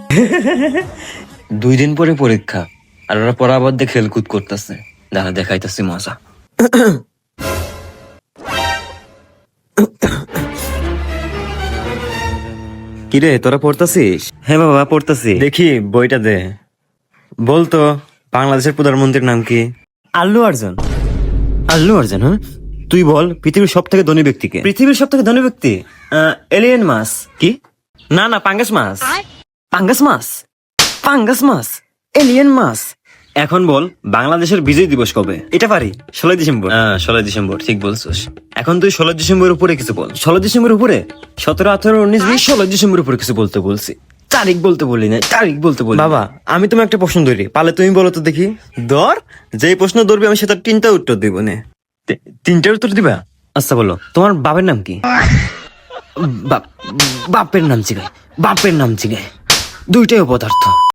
2 দিন পরে পরীক্ষা, আর ওরা পড়ার মধ্যে খেলকুদ করতেছে। দাঁড়া দেখাইতেছি মজা। কিরে তোরা পড়তাছিস? হ্যাঁ বাবা পড়তেছি। দেখি বইটা দে। বলতো বাংলাদেশের প্রধানমন্ত্রীর নাম কি? আল্লু অর্জুন। আল্লু অর্জুন। হ্যাঁ, তুই বল পৃথিবীর সব থেকে ধনী ব্যক্তিকে। পৃথিবীর সব থেকে ধনী ব্যক্তি এলিয়েন মাছ। কি? না না, পাঙ্গাস মাছ। পাঙ্গাস মাছ, পাঙ্গাস মাছ, এলিয়েন মাছ। এখন বল বাংলাদেশের বিজয় দিবস কবে? এটা পারি, 16 ডিসেম্বর। 16 ডিসেম্বর, ঠিক বলছিস। এখন তুই 16 ডিসেম্বর উপরে কিছু বল। 16 ডিসেম্বর উপরে 17, 18, 19, 20, 16 ডিসেম্বর উপরে কিছু বলতে বলছি। তারিখ বলতে বলি না, তারিখ বলতে বলি। বাবা আমি তোমার একটা প্রশ্ন ধরি, পালে তুমি বলো তো দেখি। ধর, যেই প্রশ্ন ধরবি আমি সেটা 3টা উত্তর দিব নে। 3টার উত্তর দিবা? আচ্ছা বলো, তোমার বাবার নাম কি? বাপের নাম জিগায়, বাপের নাম জিগায়, দুইটাই অপদার্থ।